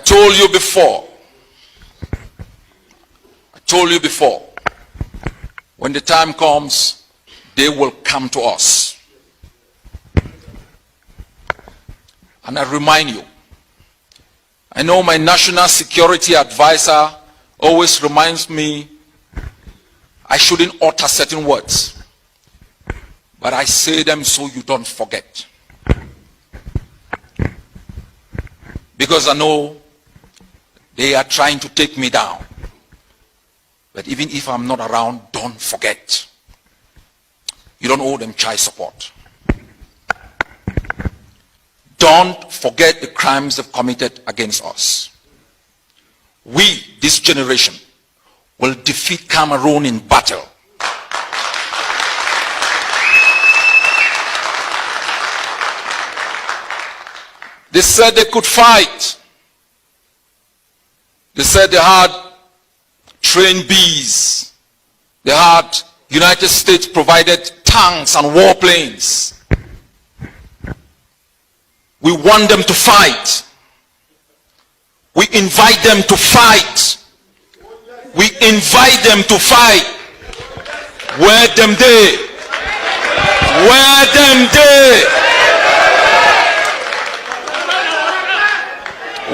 told you before, when the time comes, they will come to us. And I remind you, I know my national security advisor always reminds me I shouldn't utter certain words, but I say them so you don't forget. Because I know they are trying to take me down. But even if I'm not around, don't forget. You don't owe them child support. Don't forget the crimes they've committed against us. We, this generation, will defeat Cameroon in battle. They said they could fight. They said they had trained bees. They had United States provided tanks and warplanes. We want them to fight. We invite them to fight. We invite them to fight. Where them they? Where them they?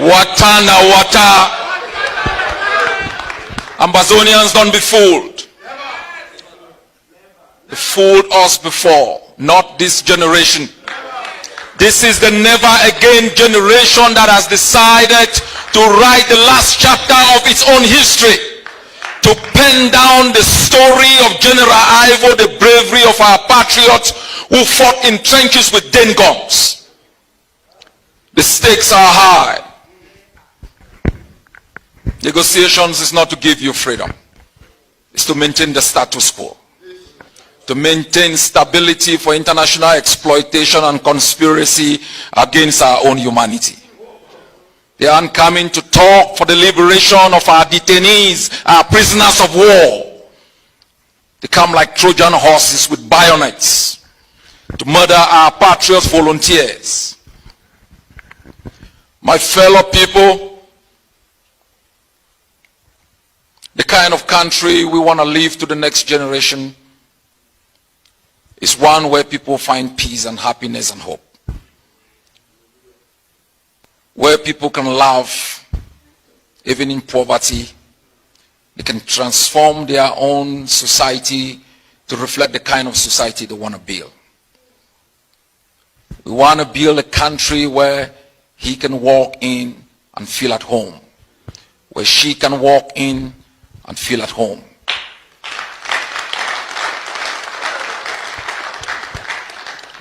Watana wata. Ambazonians, don't be fooled. They fooled us before, not this generation. This is the never again generation that has decided to write the last chapter of its own history, to pen down the story of General Ivo, the bravery of our patriots who fought in trenches with den guns. The stakes are high. Negotiations is not to give you freedom. It's to maintain the status quo. To maintain stability for international exploitation and conspiracy against our own humanity. They aren't coming to talk for the liberation of our detainees, our prisoners of war. They come like Trojan horses with bayonets to murder our patriots volunteers. My fellow people, the kind of country we want to leave to the next generation is one where people find peace and happiness and hope. Where people can laugh even in poverty. They can transform their own society to reflect the kind of society they want to build. We want to build a country where he can walk in and feel at home. Where she can walk in and feel at home.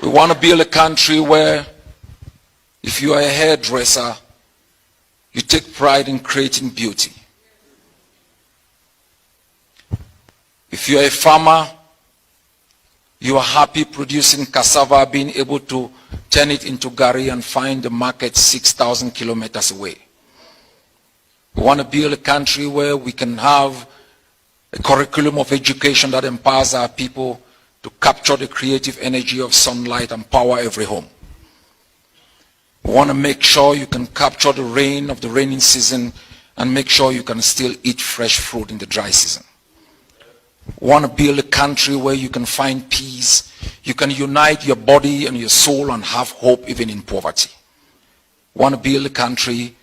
We want to build a country where if you are a hairdresser, you take pride in creating beauty. If you are a farmer, you are happy producing cassava, being able to turn it into gari and find the market 6,000 kilometers away. We want to build a country where we can have a curriculum of education that empowers our people to capture the creative energy of sunlight and power every home. We want to make sure you can capture the rain of the raining season and make sure you can still eat fresh fruit in the dry season. We want to build a country where you can find peace. You can unite your body and your soul and have hope even in poverty. We want to build a country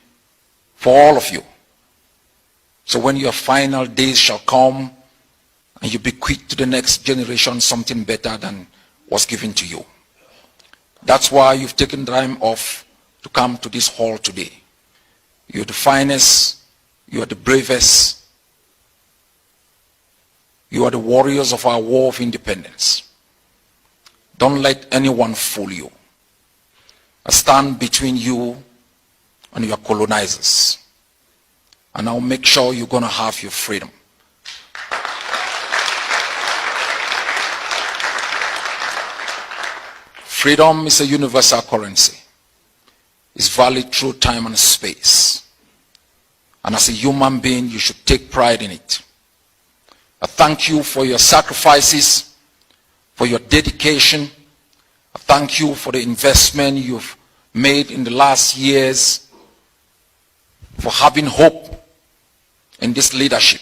for all of you. So when your final days shall come and you bequeath to the next generation something better than was given to you. That's why you've taken time off to come to this hall today. You're the finest, you are the bravest, you are the warriors of our war of independence. Don't let anyone fool you. I stand between you and your colonizers. And I'll make sure you're going to have your freedom. Freedom is a universal currency. It's valid through time and space. And as a human being, you should take pride in it. I thank you for your sacrifices, for your dedication. I thank you for the investment you've made in the last years for having hope in this leadership.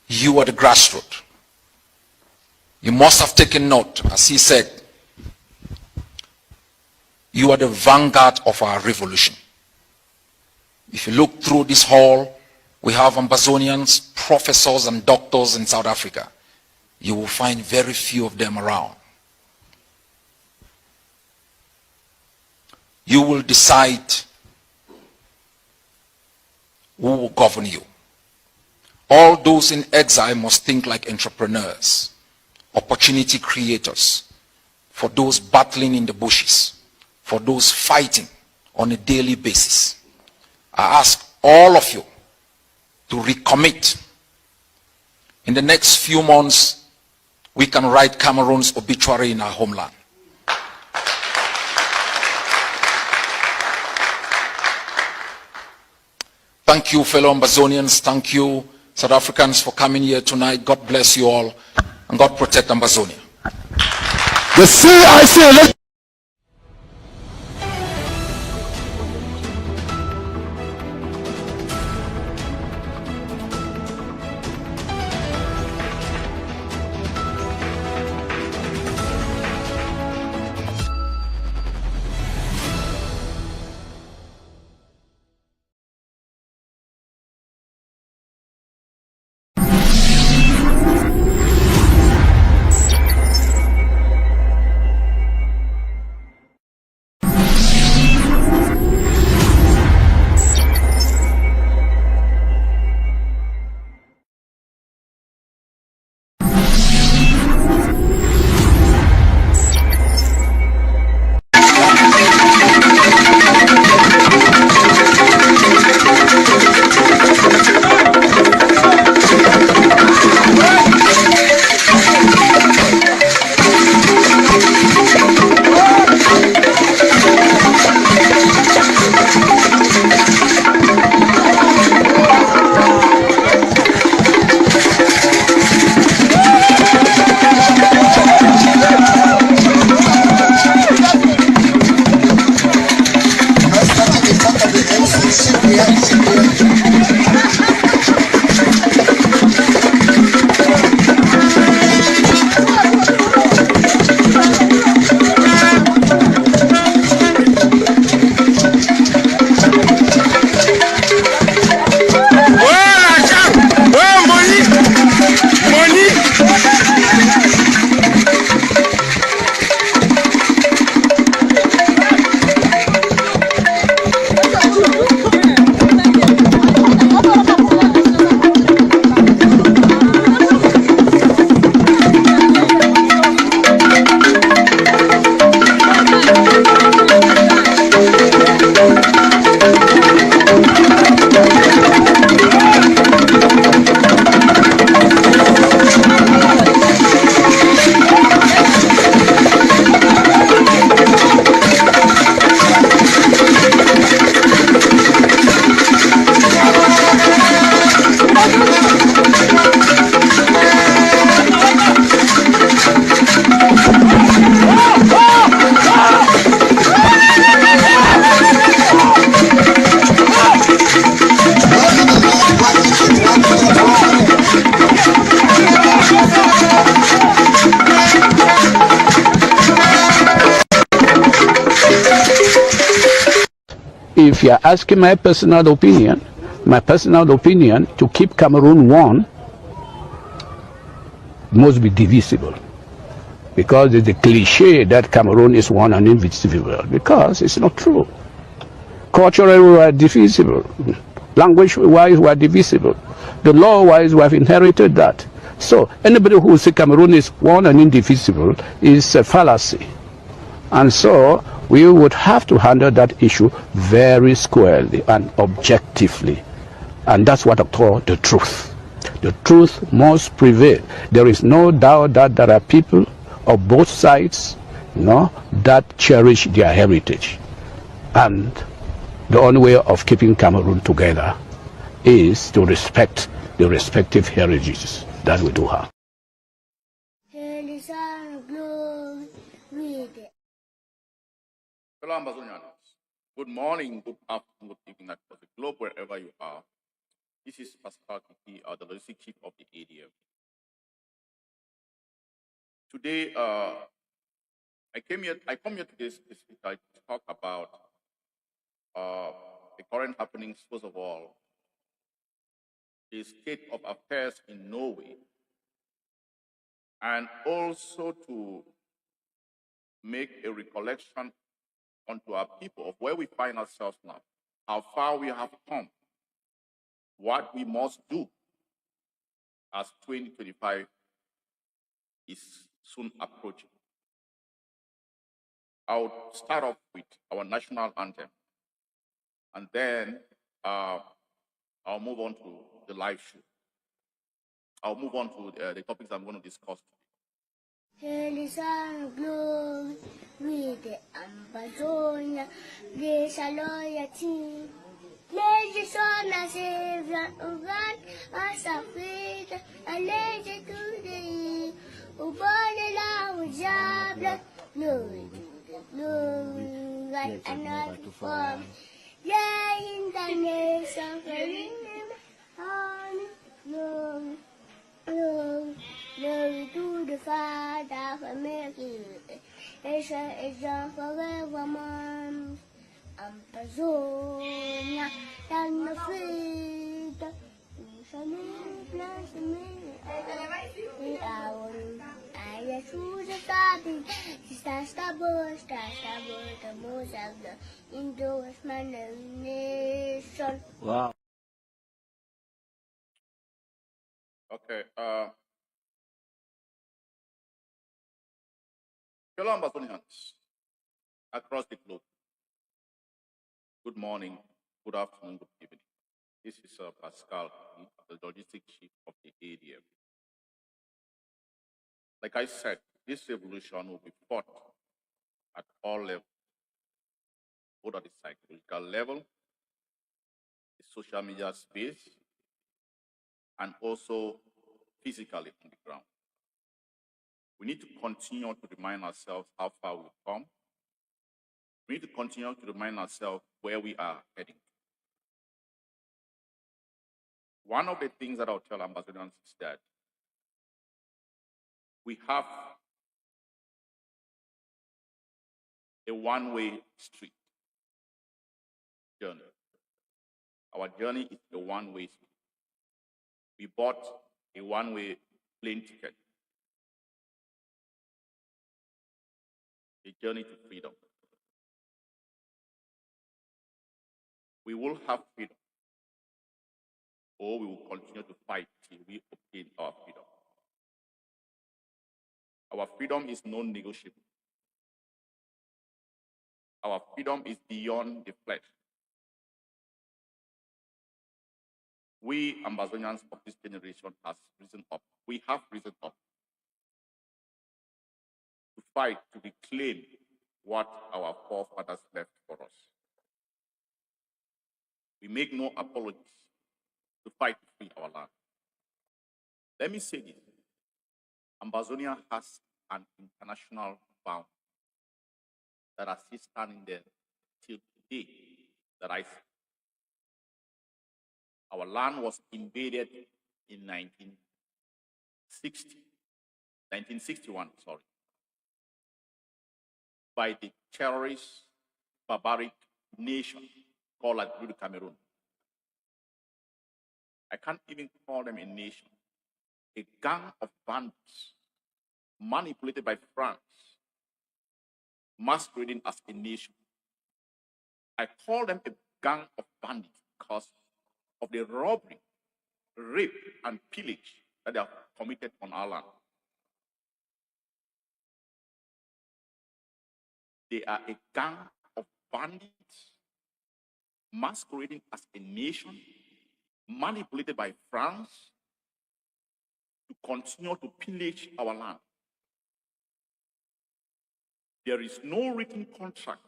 You are the grassroots. You must have taken note, as he said, you are the vanguard of our revolution. If you look through this hall, we have Ambazonians, professors and doctors in South Africa. You will find very few of them around. You will decide who will govern you. All those in exile must think like entrepreneurs, opportunity creators, for those battling in the bushes, for those fighting on a daily basis. I ask all of you to recommit. In the next few months, we can write Cameroon's obituary in our homeland. Thank you, fellow Ambazonians. Thank you, South Africans, for coming here tonight. God bless you all, and God protect Ambazonia. The CIC. If you are asking my personal opinion to keep Cameroon one must be divisible. Because it's a cliche that Cameroon is one and indivisible, because it's not true. Culturally, we are divisible. Language-wise, we are divisible. The law-wise, we have inherited that. So anybody who says Cameroon is one and indivisible is a fallacy. And so we would have to handle that issue very squarely and objectively. And that's what I call the truth. The truth must prevail. There is no doubt that there are people of both sides, that cherish their heritage. And the only way of keeping Cameroon together is to respect the respective heritages that we do have. Fellow Ambazonians, Good morning, good afternoon, good evening across the globe, wherever you are. This is Pascal Kiki, the logistic chief of the ADF. Today, I come here today specifically to talk about the current happenings. First of all, the state of affairs in Norway, and also to make a recollection onto our people of where we find ourselves now, how far we have come, what we must do as 2025 is soon approaching. I'll start off with our national anthem, and then I'll move on to the live show. I'll move on to the topics I'm going to discuss today. Hail the sun of glory, with the Ambazonia, grace and loyalty. Let the sun as Savior of God, as a faith, and let it to thee, who born the Lamb with your blood, glory to the glory, right and not to form. Yeah, in the nation, for him, honor, glory, glory. Glory to the Father for making nation is done forevermore. Ambazonia, land of freedom, we shall live, bless the minute. We are one. I just choose a topic. That's the most, the most of the endorsement of the nation. Wow. Okay. Fellow Ambazonians across the globe, good morning, good afternoon, good evening. This is Pascal, the logistic chief of the ADF. Like I said, this revolution will be fought at all levels, both at the psychological level, the social media space, and also physically on the ground. We need to continue to remind ourselves how far we've come. We need to continue to remind ourselves where we are heading. One of the things that I'll tell Ambazonians is that we have a one-way street journey. Our journey is a one-way street. We bought a one-way plane ticket. A journey to freedom. We will have freedom, or we will continue to fight till we obtain our freedom. Our freedom is non-negotiable. Our freedom is beyond the flesh. We Ambazonians of this generation has risen up. We have risen up to fight to reclaim what our forefathers left for us. We make no apologies to fight to free our land. Let me say this. Ambazonia has an international bound that are still standing there till today that I see. Our land was invaded in 1961, by the terrorist, barbaric nation called the Cameroon. I can't even call them a nation. A gang of bandits manipulated by France, masquerading as a nation. I call them a gang of bandits because of the robbery, rape, and pillage that they have committed on our land. They are a gang of bandits masquerading as a nation, manipulated by France to continue to pillage our land. There is no written contract.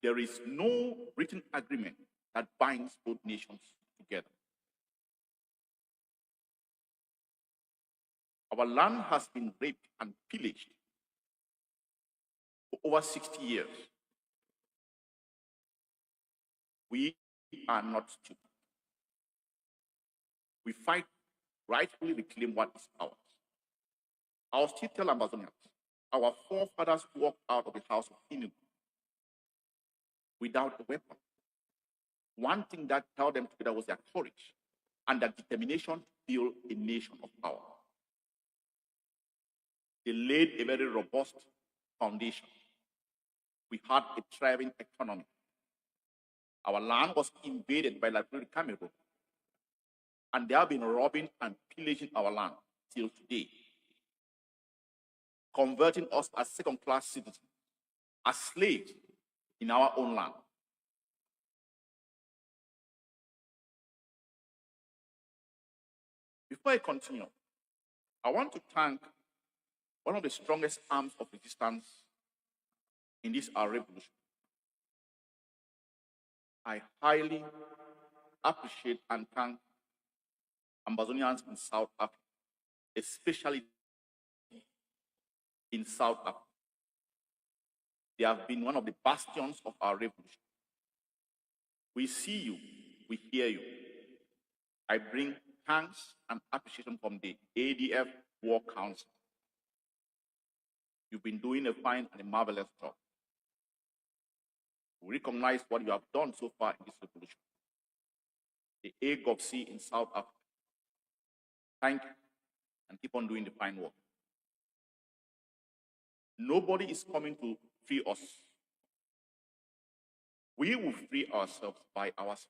There is no written agreement that binds both nations together. Our land has been raped and pillaged for over 60 years. We are not stupid. We fight rightfully reclaim what is ours. I'll still tell Ambazonians, our forefathers walked out of the house of Inu without a weapon. One thing that held them together was their courage and their determination to build a nation of power. They laid a very robust foundation. We had a thriving economy. Our land was invaded by Liberia Cameroon, and they have been robbing and pillaging our land till today, converting us as second-class citizens, as slaves in our own land. Before I continue, I want to thank one of the strongest arms of resistance in this our revolution. I highly appreciate and thank Ambazonians in South Africa, especially in South Africa. They have been one of the bastions of our revolution. We see you, we hear you. I bring thanks and appreciation from the ADF War Council. You've been doing a fine and a marvelous job. We recognize what you have done so far in this revolution. The AGOVC in South Africa, thank you, and keep on doing the fine work. Nobody is coming to free us. We will free ourselves by ourselves.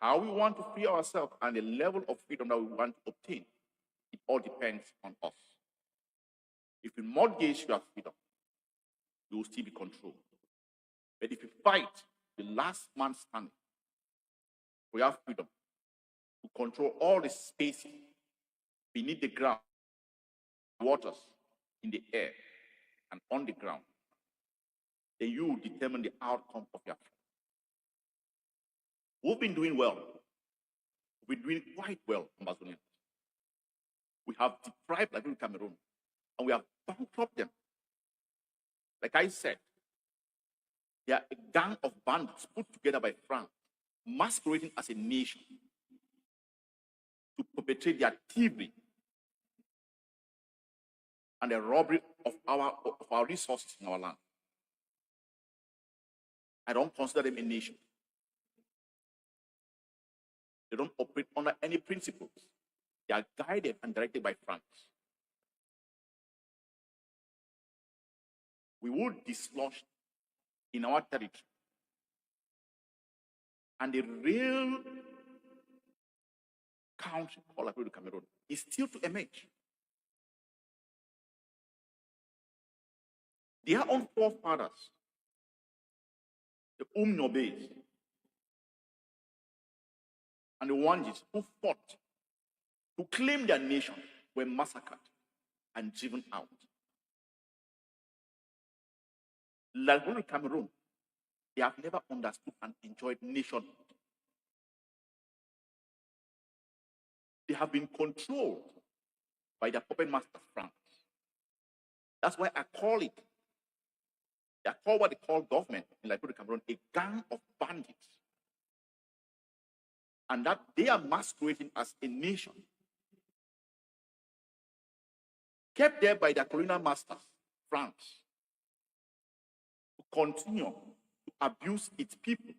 How we want to free ourselves and the level of freedom that we want to obtain, it all depends on us. If you mortgage your freedom, you will still be controlled. But if you fight the last man standing, we have freedom to control all the spaces beneath the ground, waters, in the air, and on the ground. Then you will determine the outcome of your freedom. We've been doing well. We've been doing quite well, Ambazonia. We have deprived Liberia Cameroon, and we have bankrupted them. Like I said, they are a gang of bandits put together by France, masquerading as a nation to perpetrate their thievery and the robbery of our resources in our land. I don't consider them a nation. They don't operate under any principles. They are guided and directed by France. We will dislodge in our territory. And the real country called Liberia Cameroon is still to emerge. Their own forefathers, the Umnobes and the Wangis who fought to claim their nation were massacred and driven out. Liberia Cameroon, they have never understood and enjoyed nationhood. They have been controlled by their puppet masters, France. That's why I call it, they call what they call government in Liberia Cameroon a gang of bandits. And that they are masquerading as a nation, kept there by their colonial masters, France, to continue to abuse its people,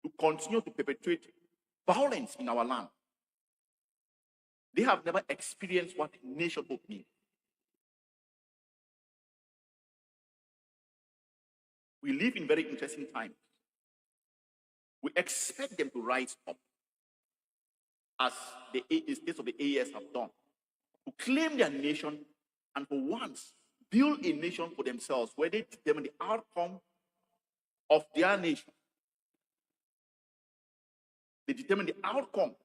to continue to perpetrate violence in our land. They have never experienced what nationhood means. We live in very interesting times. We expect them to rise up, as the states of the AES have done, to claim their nation and for once build a nation for themselves where they determine the outcome of their nation. They determine the outcome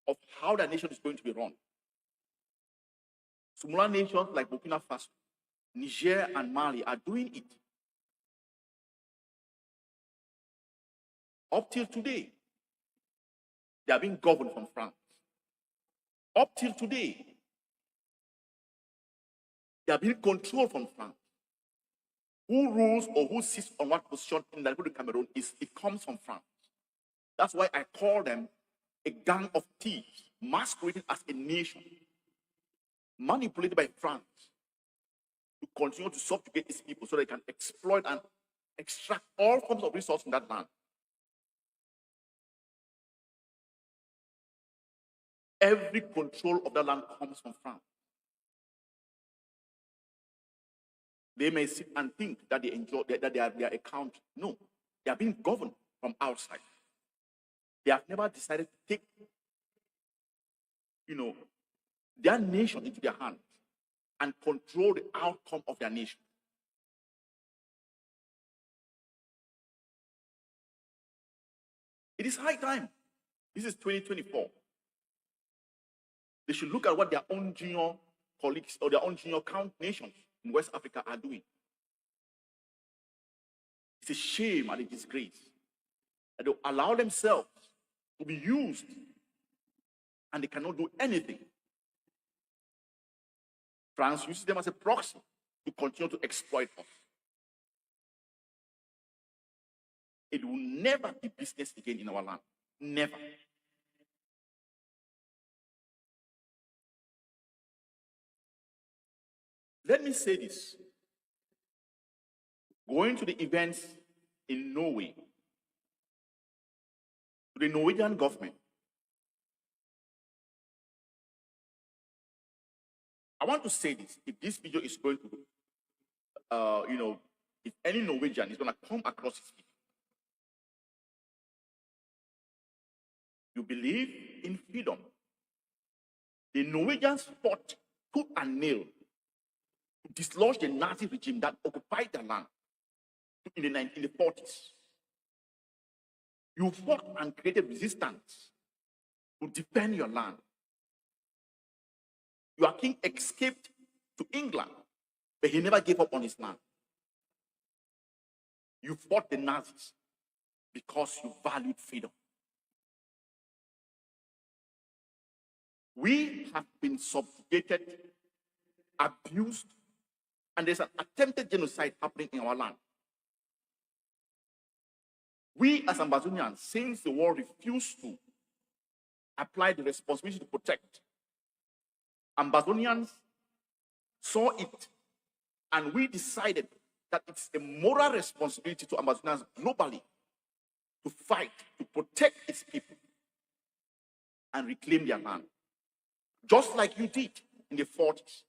of how their nation is going to be run. Smaller nations like Burkina Faso, Niger, and Mali are doing it. Up till today, they are being governed from France. Up till today, they are being controlled from France. who rules or who sits on what position in the Republic of Cameroon it comes from France. That's why I call them a gang of thieves masquerading as a nation, manipulated by France to continue to subjugate its people so they can exploit and extract all forms of resources from that land. Every control of that land comes from France. They may sit and think that they enjoy that they are their account. No, they are being governed from outside. They have never decided to take, their nation into their hands and control the outcome of their nation. It is high time. This is 2024. They should look at what their own junior colleagues or their own junior nations in West Africa are doing. It's a shame and a disgrace that they allow themselves to be used and they cannot do anything. France uses them as a proxy to continue to exploit us. It will never be business again in our land. Never. Let me say this. Going to the events in Norway, to the Norwegian government, I want to say this. If this video is going to, if any Norwegian is going to come across this video, you believe in freedom. The Norwegians fought tooth and nail to dislodge the Nazi regime that occupied the land in the 40s. You fought and created resistance to defend your land. Your king escaped to England, but he never gave up on his land. You fought the Nazis because you valued freedom. We have been subjugated, abused, and there's an attempted genocide happening in our land. We as Ambazonians, since the war, refused to apply the responsibility to protect. Ambazonians saw it, and we decided that it's a moral responsibility to Ambazonians globally to fight, to protect its people, and reclaim their land. Just like you did in the 40s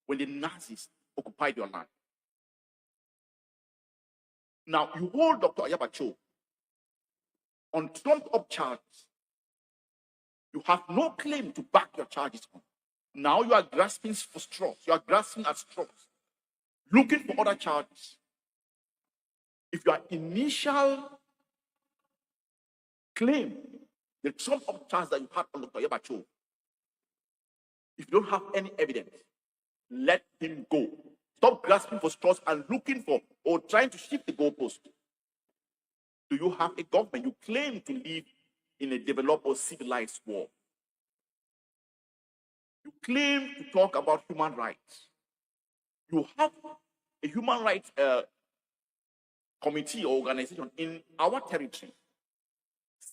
when the Nazis occupied your land. Now, you hold Dr. Ayaba Cho on trumped-up charges. You have no claim to back your charges on. Now you are grasping for straws. You are grasping at straws, looking for other charges. If your initial claim, the trumped-up charge that you had on Dr. Ayaba Cho, if you don't have any evidence, let him go. Stop grasping for straws and looking for or trying to shift the goalpost. Do you have a government? You claim to live in a developed or civilized world. You claim to talk about human rights. You have a human rights committee or organization in our territory,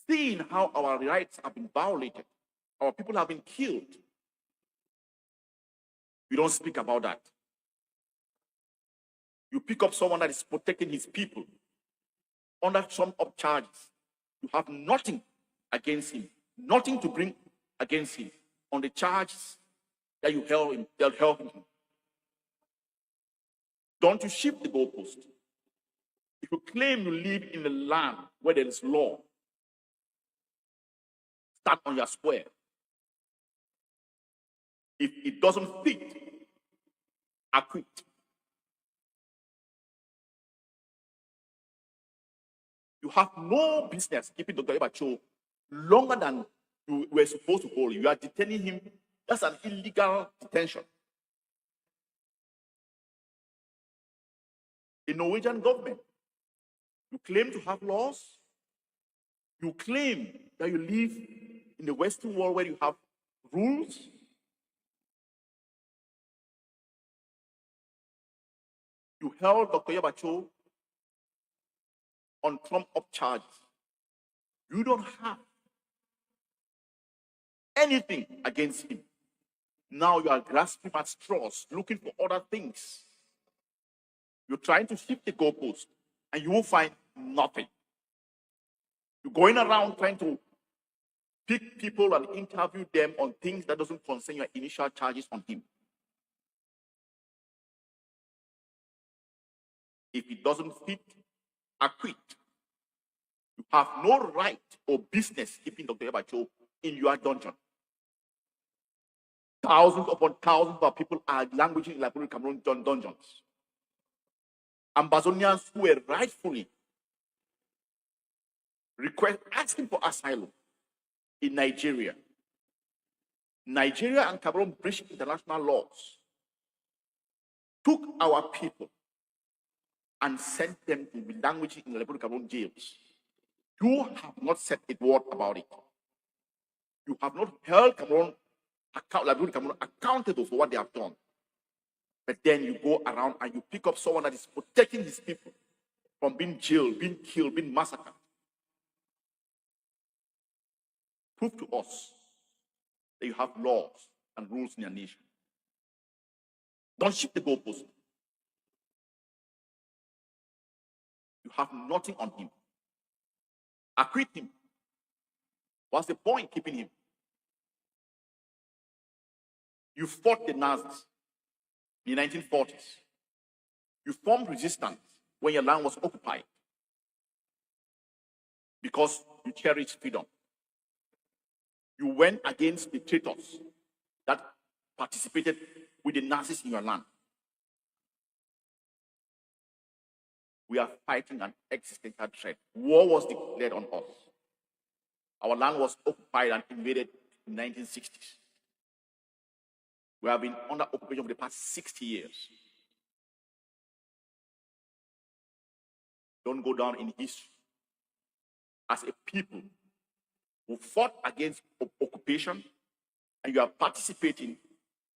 seeing how our rights have been violated, our people have been killed. You don't speak about that. You pick up someone that is protecting his people under some of charges. You have nothing against him, nothing to bring against him on the charges that you held him. Don't you shift the goalpost. If you claim you live in a land where there is law, start on your square. If it doesn't fit, acquit. You have no business keeping Dr. Ayaba Cho longer than you were supposed to hold him. You are detaining him. That's an illegal detention. The Norwegian government, you claim to have laws. You claim that you live in the Western world where you have rules. You You held Dr. Ayaba Cho on trumped-up charges. You don't have anything against him. Now you are grasping at straws, looking for other things. You're trying to shift the goalpost, and you will find nothing. You're going around trying to pick people and interview them on things that doesn't concern your initial charges on him. If it doesn't fit, acquit. You have no right or business keeping Dr. Ayaba Cho in your dungeon. Thousands upon thousands of people are languishing in Liberia, Cameroon dungeons. Ambazonians who were rightfully asking for asylum in Nigeria. Nigeria and Cameroon breached international laws, took our people and sent them to be languishing in Liberia, Cameroon jails. You have not said a word about it. You have not held Cameroon accountable for what they have done. But then you go around and you pick up someone that is protecting his people from being jailed, being killed, being massacred. Prove to us that you have laws and rules in your nation. Don't shift the goalpost. You have nothing on him. Acquit him. What's the point keeping him? You fought the Nazis in the 1940s. You formed resistance when your land was occupied because you cherished freedom. You went against the traitors that participated with the Nazis in your land. We are fighting an existential threat. War was declared on us. Our land was occupied and invaded in the 1960s. We have been under occupation for the past 60 years. Don't go down in history as a people who fought against occupation, and you are participating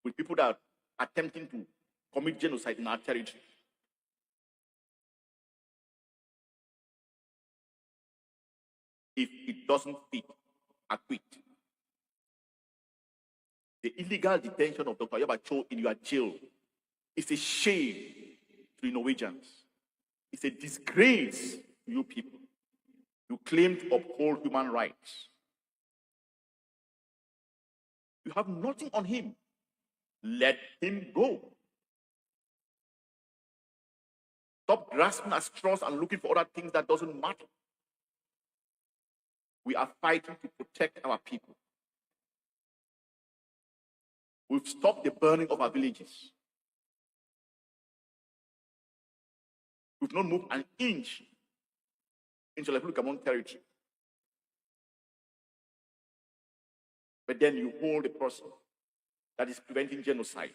with people that are attempting to commit genocide in our territory. If it doesn't fit, acquit. The illegal detention of Dr. Ayaba Cho in your jail is a shame to the Norwegians. It's a disgrace to you people. You claim to uphold human rights. You have nothing on him. Let him go. Stop grasping at straws and looking for other things that doesn't matter. We are fighting to protect our people. We've stopped the burning of our villages. We've not moved an inch into the Republic Cameroon territory. But then you hold a person that is preventing genocide.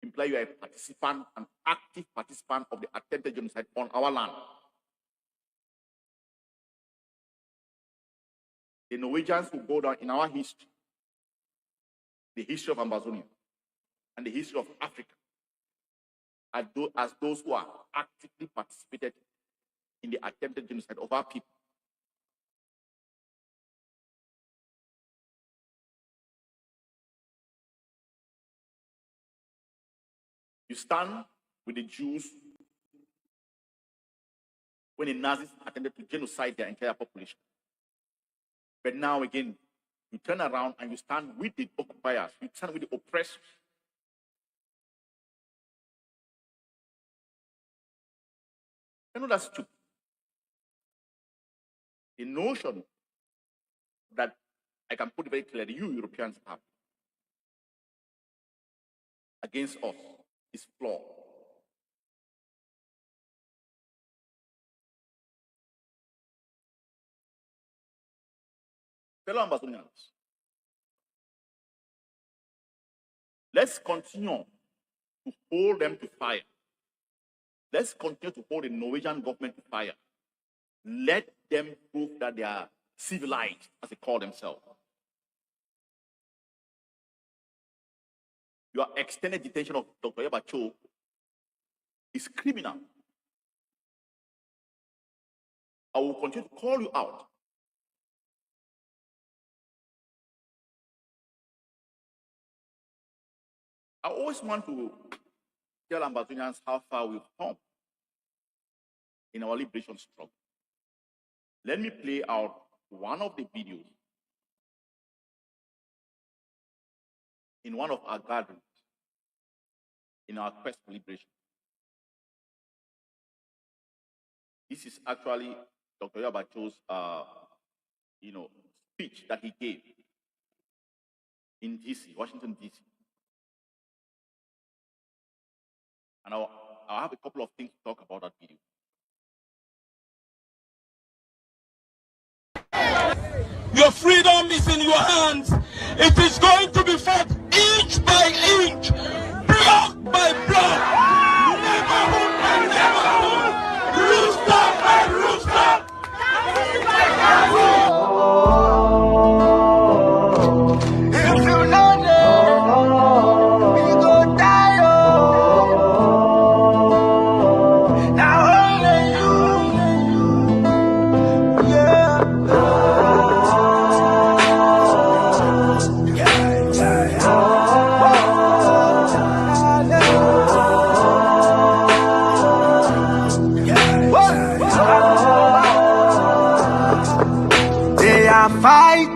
Imply you are a participant, an active participant of the attempted genocide on our land. The Norwegians will go down in our history, the history of Ambazonia, and the history of Africa, as those who are actively participated in the attempted genocide of our people. You stand with the Jews when the Nazis attempted to genocide their entire population. But now again, you turn around and you stand with the occupiers, you stand with the oppressors. You know that's true. The notion that I can put it very clearly, you Europeans have against us is flawed. Fellow Ambazonians, let's continue to hold them to fire. Let's continue to hold the Norwegian government to fire. Let them prove that they are civilized, as they call themselves. Your extended detention of Dr. Ayaba Cho is criminal. I will continue to call you out. I always want to tell Ambazonians how far we've come in our liberation struggle. Let me play out one of the videos in one of our gatherings in our quest for liberation. This is actually Dr. Ayaba Cho's speech that he gave in DC, Washington, DC. And I'll have a couple of things to talk about that video. Your freedom is in your hands. It is going to be fought inch by inch, block by block, neighborhood by neighborhood, rooster by rooster. If you know them, we go die. Now only you, yeah. They are fighting.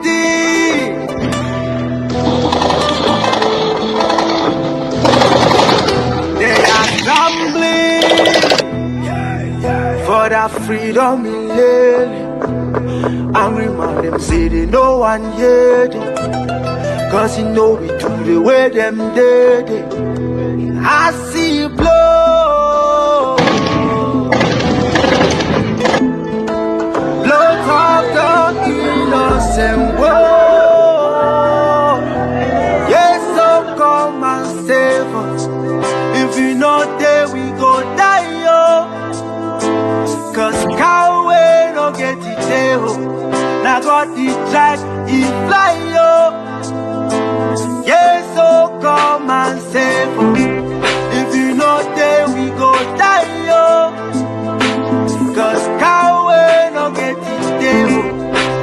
They are gambling for that freedom in land. Angry man, them say they no one hear them, 'cause you know we do the way them did it. I see you blow, blood of the innocent world. Yes, so come and save us. If we not there, we go die, yo. 'Cause cow way no get it there. Now God the track, he fly, yo. Yes, so come and save us. If you not there, we go die, yo. 'Cause cow way no get it there.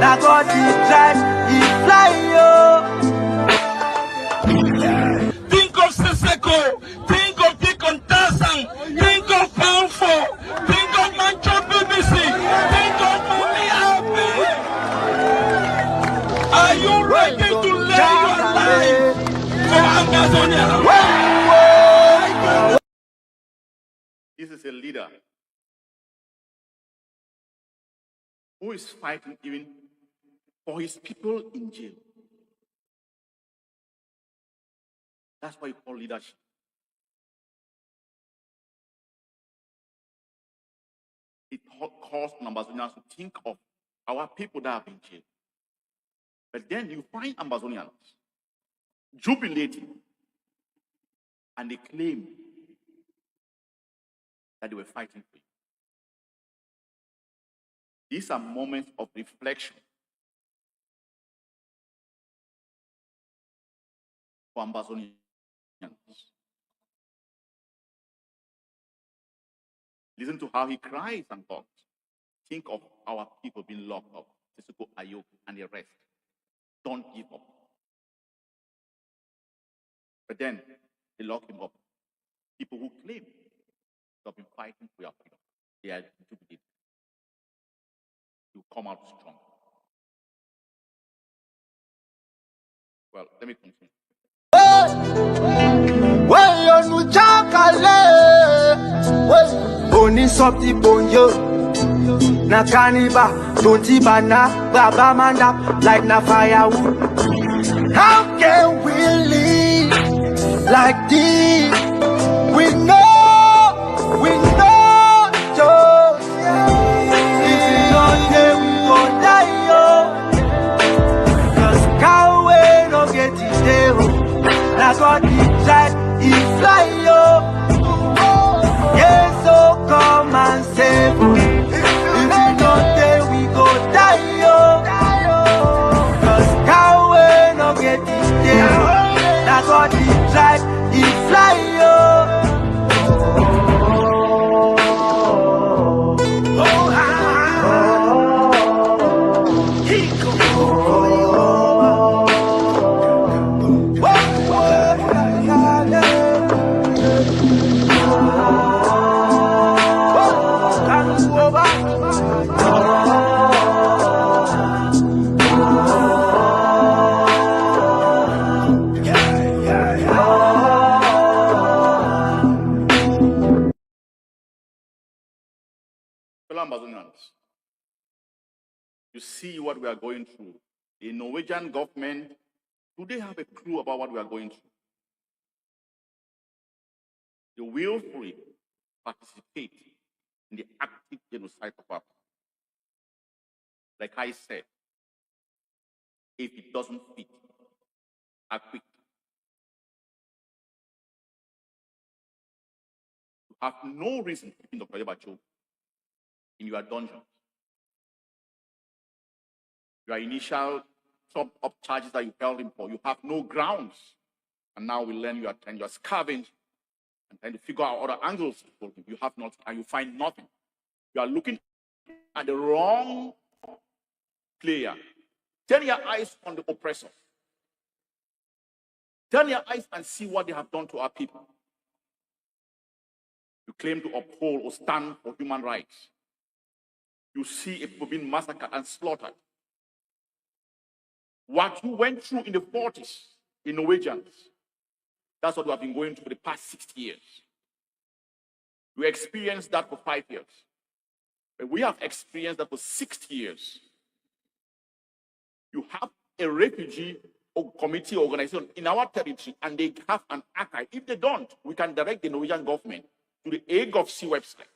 Now God the track, he fly, yo. Think of Seseko, think of Deacon Tarzan, think of Fanfo, think of Mancho BBC, think of Mommy Happy. Are you ready to lay your life for Ambazonia? This is a leader who is fighting even for his people in jail. That's what you call leadership. It calls on Ambazonians to think of our people that have been jailed. But then you find Ambazonians jubilating, and they claim that they were fighting for you. These are moments of reflection for Ambazonians. Listen to how he cries and talks. Think of our people being locked up. Seseko, Ayok, and the rest. Don't give up. But then they lock him up. People who claim to have been fighting for your freedom, they are jubilated. You come out strong. Well, let me continue. Oni sopti bonyo na kaniba tonti bana baba manda like na firewood. How can we live like this? We know just if we don't there we go die, yo. 'Cause cow way no get it there. Now God the track, he fly, yo. Yes, so come and save us. If we not there, we go die, yo. 'Cause cow way no get it there. Now God the track, he fly, yo. You see what we are going through. The Norwegian government, do they have a clue about what we are going through? They willfully participate in the active genocide of our people. Like I said, if it doesn't fit, act quick. You have no reason to keep Dr. Ayaba Cho in your dungeons. Your initial top-up charges that you held him for, you have no grounds. And now we learn you are scavenging and trying to figure out other angles to hold him. You have not, and you find nothing. You are looking at the wrong player. Turn your eyes on the oppressor. Turn your eyes and see what they have done to our people. You claim to uphold or stand for human rights. You see a people being massacred and slaughtered. What you went through in the 40s in Norwegians, that's what we have been going through for the past 60 years. You experienced that for 5 years. But we have experienced that for 60 years. You have a refugee or committee organization in our territory, and they have an archive. If they don't, we can direct the Norwegian government to the A.gov.c website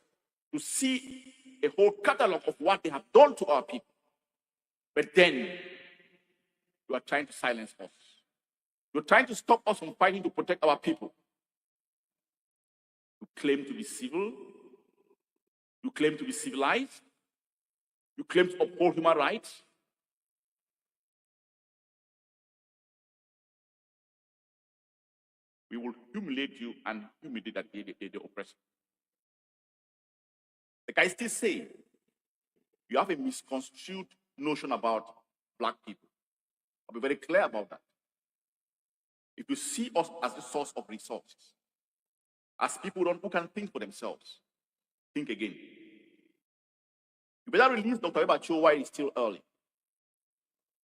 to see a whole catalog of what they have done to our people. But then, you are trying to silence us. You're trying to stop us from fighting to protect our people. You claim to be civil. You claim to be civilized. You claim to uphold human rights. We will humiliate you and humiliate the oppressor. Like I still say, you have a misconstrued notion about Black people. I'll be very clear about that. If you see us as the source of resources, as people who can think for themselves, think again. You better release Dr. Ayaba Cho while it's still early.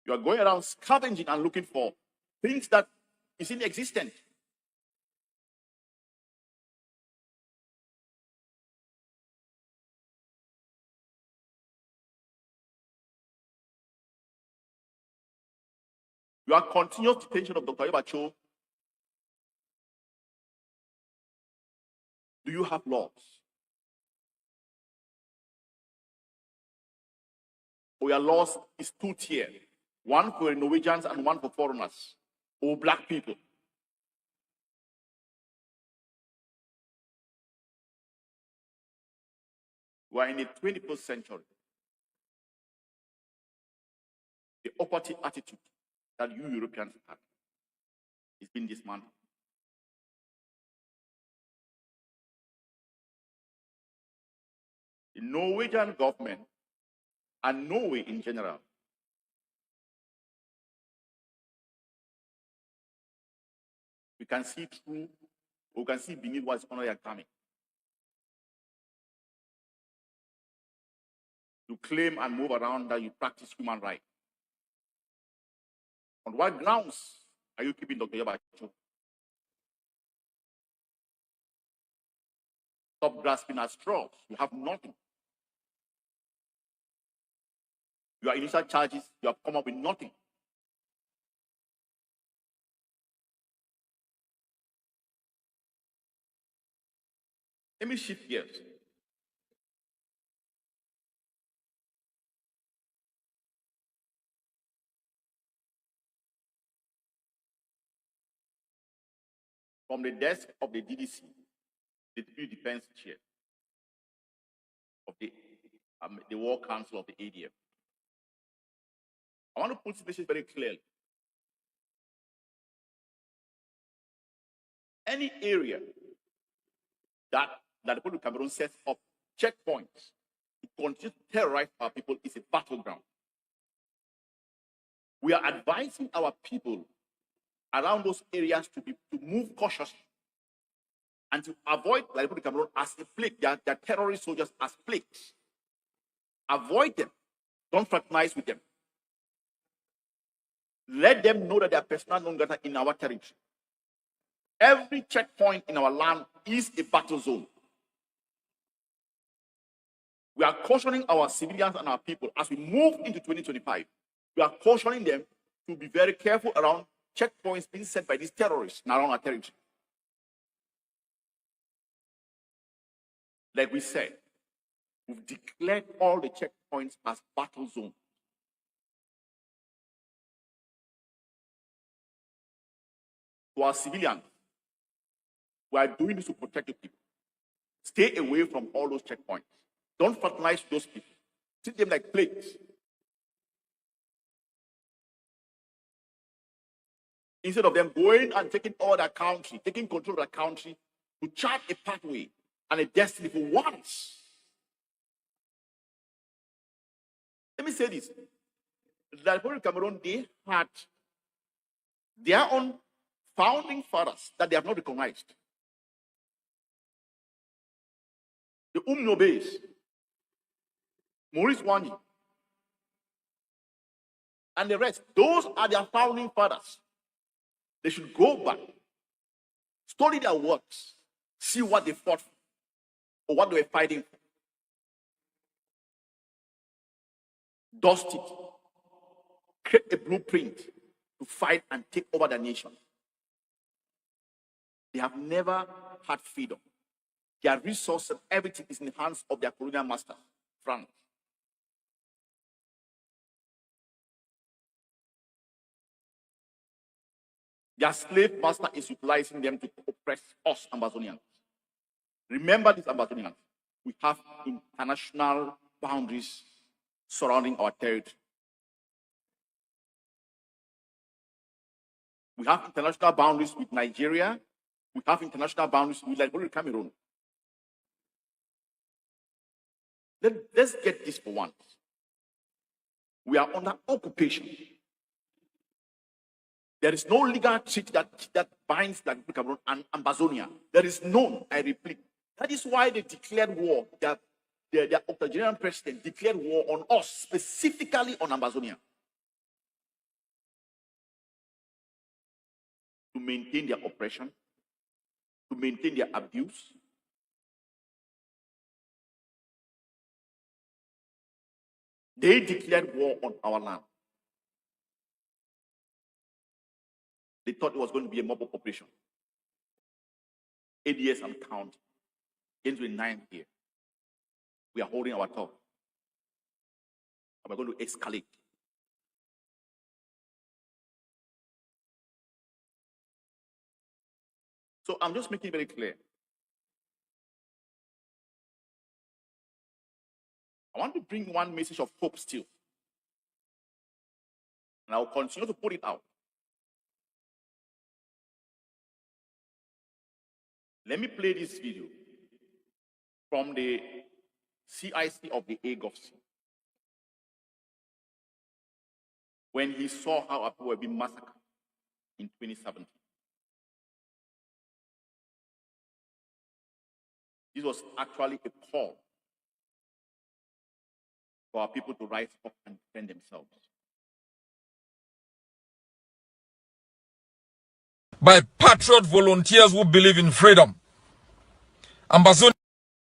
You are going around scavenging and looking for things that is inexistent. Your continuous detention of Dr. Ayaba Cho. Do you have laws? Or your laws is two-tier, one for Norwegians and one for foreigners, or Black people. We are in the 21st century. The operative attitude that you Europeans have is being dismantled. The Norwegian government and Norway in general we can see through, or we can see beneath what's under your garment. You claim and move around that you practice human rights. On what grounds are you keeping Dr. Ayaba Cho? Stop grasping at straws. You have nothing. Your initial charges, you have come up with nothing. Let me shift gears. From the desk of the DDC, the Deputy Defense Chair of the War Council of the ADF, I want to put this very clearly. Any area that the Republic of Cameroon sets up checkpoints to continue to terrorize our people is a battleground. We are advising our people around those areas to move cautiously and to avoid the Republic of Cameroon as a plague, their terrorist soldiers as plagues. Avoid them. Don't fraternize with them. Let them know that they are persona non grata in our territory. Every checkpoint in our land is a battle zone. We are cautioning our civilians and our people as we move into 2025. We are cautioning them to be very careful around checkpoints being set by these terrorists around our territory. Like we said, we've declared all the checkpoints as battle zones. To our civilians, we are doing this to protect the people. Stay away from all those checkpoints. Don't fraternize those people. Treat them like plagues. Instead of them going and taking all their country, taking control of the country, to chart a pathway and a destiny for once. Let me say this. The Republic of Cameroon, they had their own founding fathers that they have not recognized. The Umnobes, Maurice Wanyi, and the rest, those are their founding fathers. They should go back, study their works, see what they fought for, or what they were fighting for. Dust it, create a blueprint to fight and take over the nation. They have never had freedom. Their resources, everything is in the hands of their colonial master, France. Their slave master is utilizing them to oppress us, Ambazonians. Remember this, Ambazonians. We have international boundaries surrounding our territory. We have international boundaries with Nigeria. We have international boundaries with like Cameroon. Let's get this for once. We are under occupation. There is no legal treaty that binds the Cameroon and Ambazonia. There is none, I repeat. That is why they declared war. The Octogenarian president declared war on us, specifically on Ambazonia, to maintain their oppression, to maintain their abuse. They declared war on our land. They thought it was going to be a mob operation. 8 years and counting. Into the 9th year. We are holding our tongue. And we're going to escalate. So I'm just making it very clear. I want to bring one message of hope still. And I will continue to put it out. Let me play this video from the CIC of the A Gulf Sea. When he saw how our people were being massacred in 2017. This was actually a call for our people to rise up and defend themselves. By patriot volunteers who believe in freedom. Ambazonia,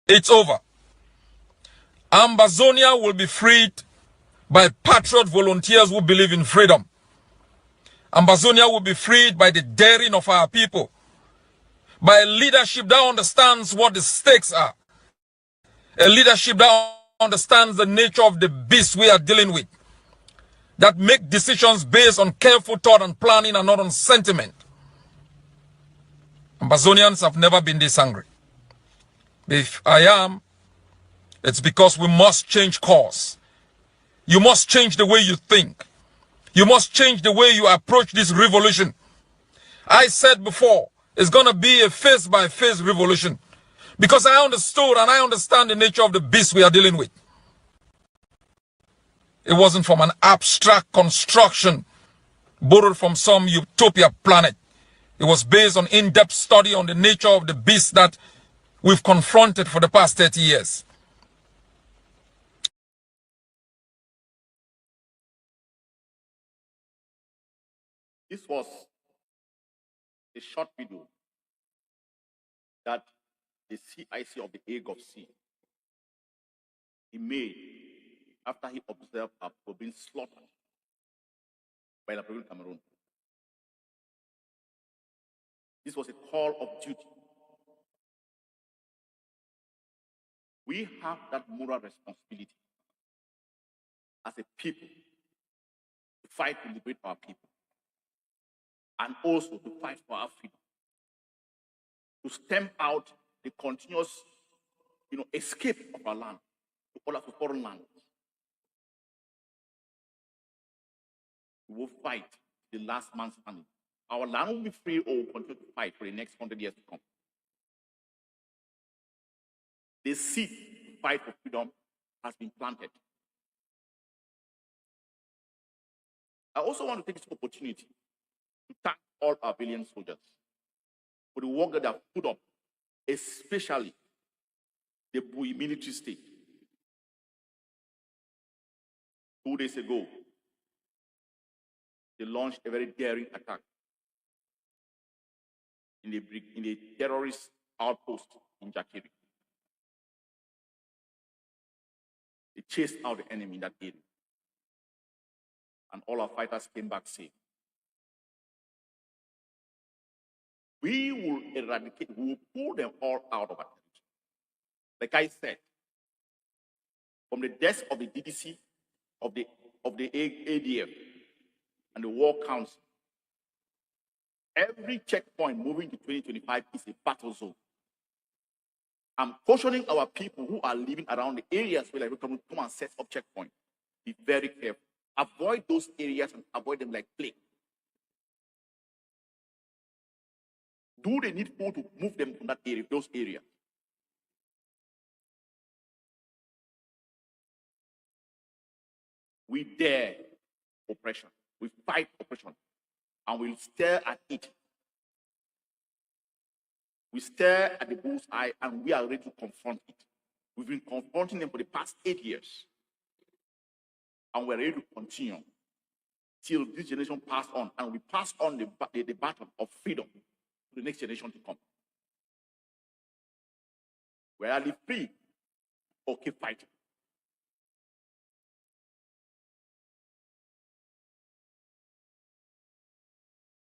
it's over. Ambazonia will be freed by patriot volunteers who believe in freedom. Ambazonia will be freed by the daring of our people. By a leadership that understands what the stakes are. A leadership that understands the nature of the beast we are dealing with. That make decisions based on careful thought and planning and not on sentiment. Ambazonians have never been this hungry. If I am, it's because we must change course. You must change the way you think. You must change the way you approach this revolution. I said before, it's going to be a face-by-face revolution. Because I understood and I understand the nature of the beast we are dealing with. It wasn't from an abstract construction borrowed from some utopia planet. It was based on in-depth study on the nature of the beast that we've confronted for the past 30 years. This was a short video that the CIC of the A Gulf Sea he made after he observed our people being slaughtered by the Republic of Cameroon. This was a call of duty. We have that moral responsibility as a people to fight to liberate our people and also to fight for our freedom, to stamp out the continuous escape of our land to other foreign lands. We will fight the last man standing. Our land will be free, or will continue to fight for the next 100 years to come. The seed to fight for freedom has been planted. I also want to take this opportunity to thank all our valiant soldiers for the work that they have put up, especially the Bui military state. 2 days ago, they launched a very daring attack in a terrorist outpost in Jakiri. They chased out the enemy in that area, and all our fighters came back safe. We will eradicate, we will pull them all out of our territory. Like I said, from the desk of the DDC, of the ADF, and the War Council, every checkpoint moving to 2025 is a battle zone. I'm cautioning our people who are living around the areas where we come and set up checkpoints. Be very careful. Avoid those areas and avoid them like plague. Do they need people to move them from that area, those areas? We dare oppression. We fight oppression, and we'll stare at it. We stare at the bull's eye, and we are ready to confront it. We've been confronting them for the past 8 years, and we're ready to continue till this generation pass on, and we pass on the baton of freedom to the next generation to come. We're either free or keep fighting.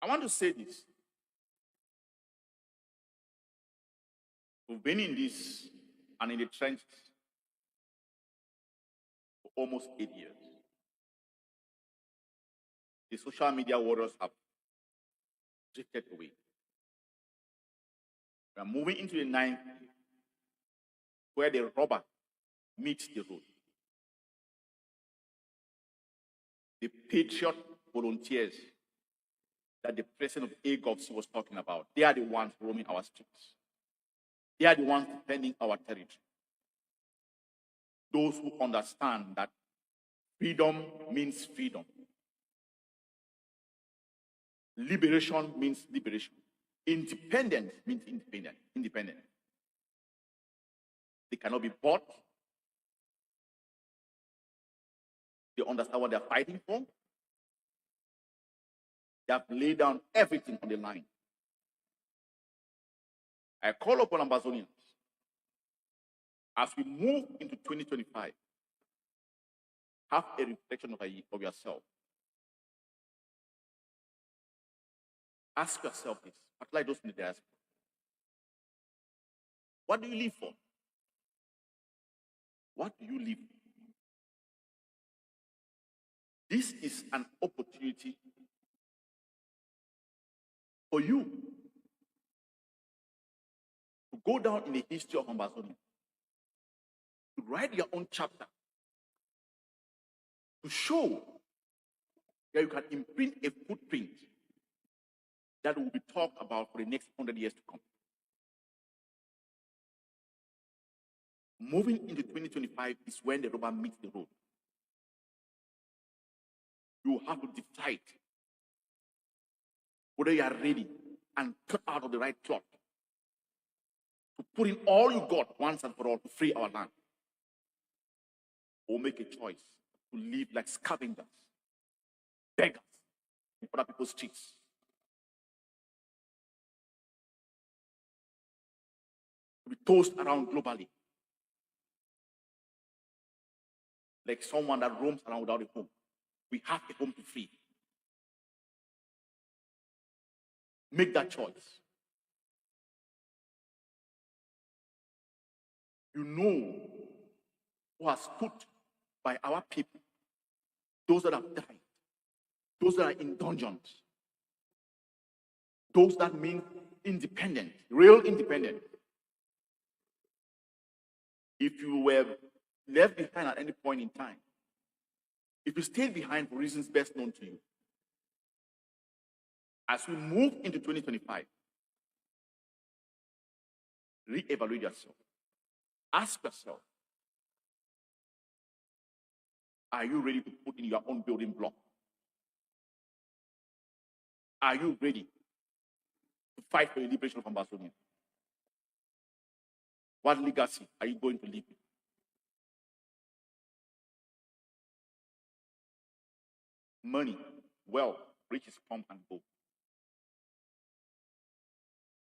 I want to say this. We've been in this and in the trenches for almost 8 years. The social media warriors have drifted away. We are moving into the 9th year, where the rubber meets the road. The patriot volunteers that the president of AGOVC was talking about, they are the ones roaming our streets. They are the ones defending our territory. Those who understand that freedom means freedom. Liberation means liberation. Independence means independent. They cannot be bought. They understand what they're fighting for. They have laid down everything on the line. I call upon Ambazonians, as we move into 2025, have a reflection of yourself. Ask yourself this, particularly those in the diaspora. What do you live for? What do you live for? This is an opportunity for you to go down in the history of Ambazonia, to write your own chapter, to show that you can imprint a footprint that will be talked about for the next 100 years to come. Moving into 2025 is when the rubber meets the road. You have to decide whether you are ready and cut out of the right cloth to put in all you got once and for all to free our land, or make a choice to live like scavengers, beggars in other people's streets. To be tossed around globally. like someone that roams around without a home. We have a home to free. Make that choice. You know who has stood by our people, those that have died, those that are in dungeons, those that mean independent, real independent. If you were left behind at any point in time, if you stayed behind for reasons best known to you, as we move into 2025, reevaluate yourself. Ask yourself, are you ready to put in your own building block? Are you ready to fight for the liberation of Ambazonia? What legacy are you going to leave? Money, wealth, riches come and go.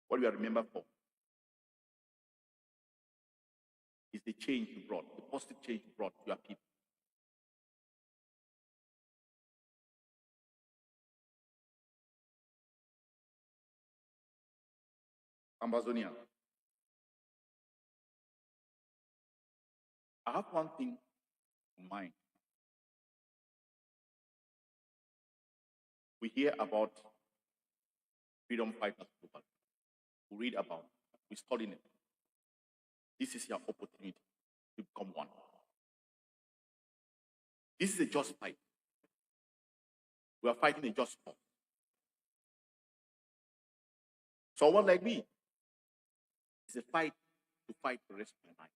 What we are remembered for is the change you brought, the positive change you brought to your people. Ambazonia. I have one thing in mind. We hear about freedom fighters globally. We read about, we study it. This is your opportunity to become one. This is a just fight. We are fighting a just cause. Someone like me, it's a fight to fight for the rest of my life,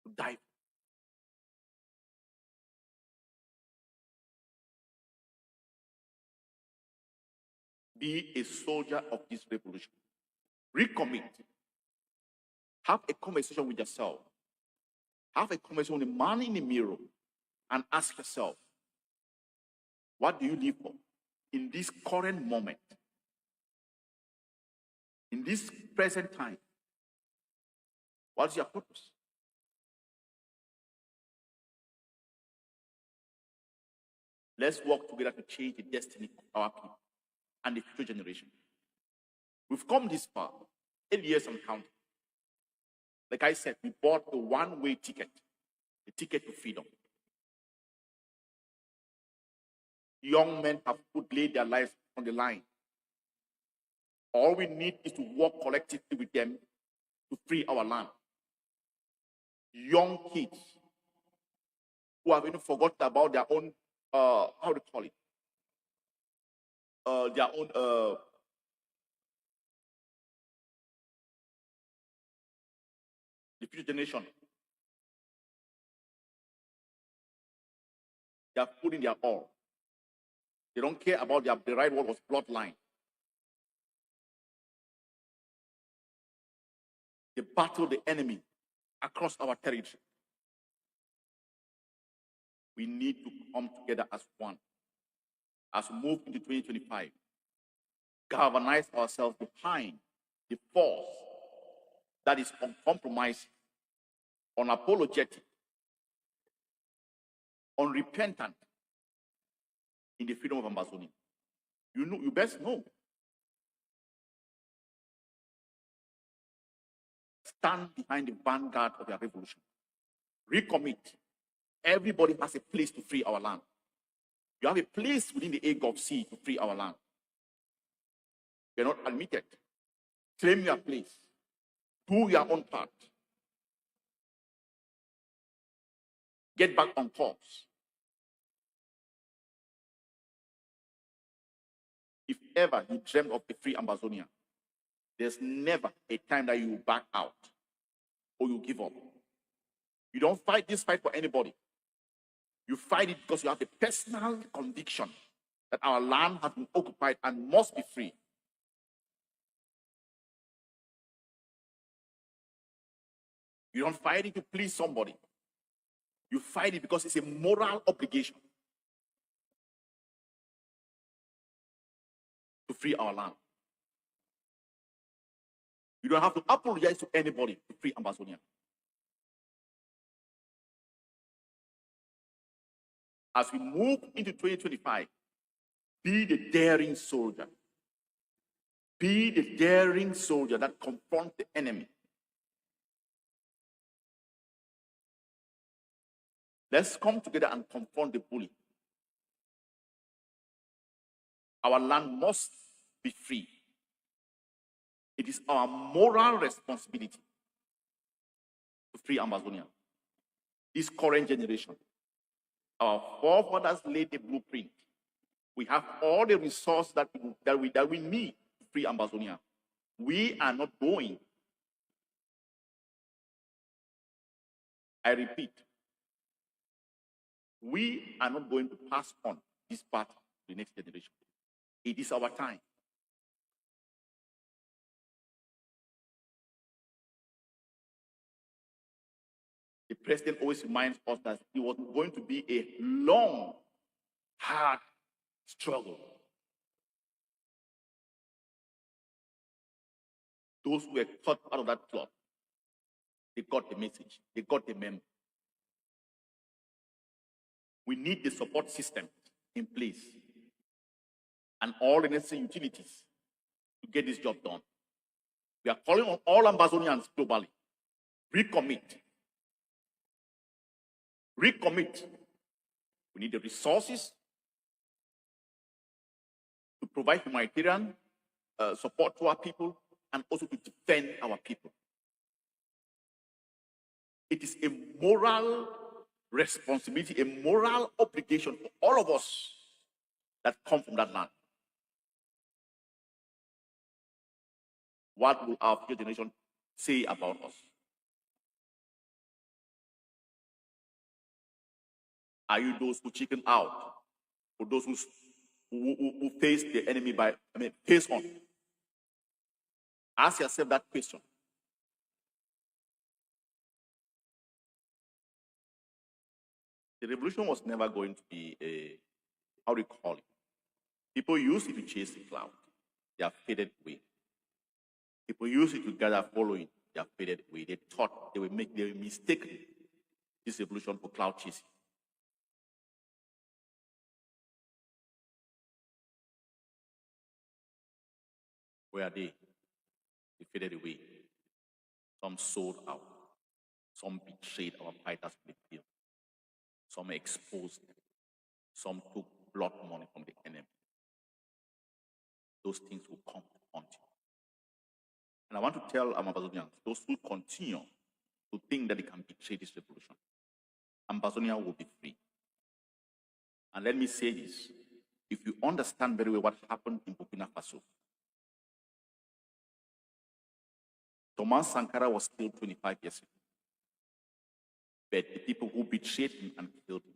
to die. Be a soldier of this revolution. Recommit. Have a conversation with yourself. Have a conversation with the man in the mirror and ask yourself, what do you live for in this current moment? In this present time? What's your purpose? Let's work together to change the destiny of our people and the future generation. We've come this far, 8 years and counting. Like I said, we bought a one-way ticket, a ticket to freedom. Young men have laid their lives on the line. All we need is to work collectively with them to free our land. Young kids who have even forgotten about their own, how do you call it? Their own the future generation. They have put in their all. They don't care about the right word was bloodline. They battle the enemy across our territory. We need to come together as one. As we move into 2025, galvanize ourselves behind the force that is uncompromising, unapologetic, unrepentant in the freedom of Ambazonia. You know, you best know. Stand behind the vanguard of your revolution. Recommit. Everybody has a place to free our land. You have a place within the Gulf Sea to free our land. You're not admitted. Claim your place. Do your own part. Get back on course. If ever you dreamt of a free Ambazonia, there's never a time that you back out or you give up. You don't fight this fight for anybody. You fight it because you have a personal conviction that our land has been occupied and must be free. You don't fight it to please somebody. You fight it because it's a moral obligation to free our land. You don't have to apologize to anybody to free Ambazonia. as we move into 2025, be the daring soldier. Be the daring soldier that confronts the enemy. Let's come together and confront the bully. Our land must be free. It is our moral responsibility to free Ambazonia. This current generation, our forefathers laid the blueprint. We have all the resources that we need to free Ambazonia. We are not going. I repeat, we are not going to pass on this part to the next generation. It is our time. The president always reminds us that it was going to be a long, hard struggle. Those who were cut out of that cloth, they got the message, they got the memo. We need the support system in place and all the necessary utilities to get this job done. We are calling on all Ambazonians globally. Recommit. Recommit. We need the resources to provide humanitarian support to our people and also to defend our people. It is a moral responsibility, a moral obligation for all of us that come from that land. What will our future generation say about us? Are you those who chicken out, or those who face the enemy face on? Ask yourself that question. The revolution was never going to be a, how do you call it? People use it to chase the cloud. They are faded away. People use it to gather following. They are faded away. They thought they were mistaken this revolution for cloud chasing. Where are they? They faded away. Some sold out. Some betrayed our fighters with fear. Some exposed them. Some took blood money from the enemy. Those things will come to haunt you. And I want to tell Ambazonians, those who continue to think that they can betray this revolution, Ambazonia will be free. And let me say this, if you understand very well what happened in Burkina Faso, Thomas Sankara was killed 25 years ago. But the people who betrayed him and killed him,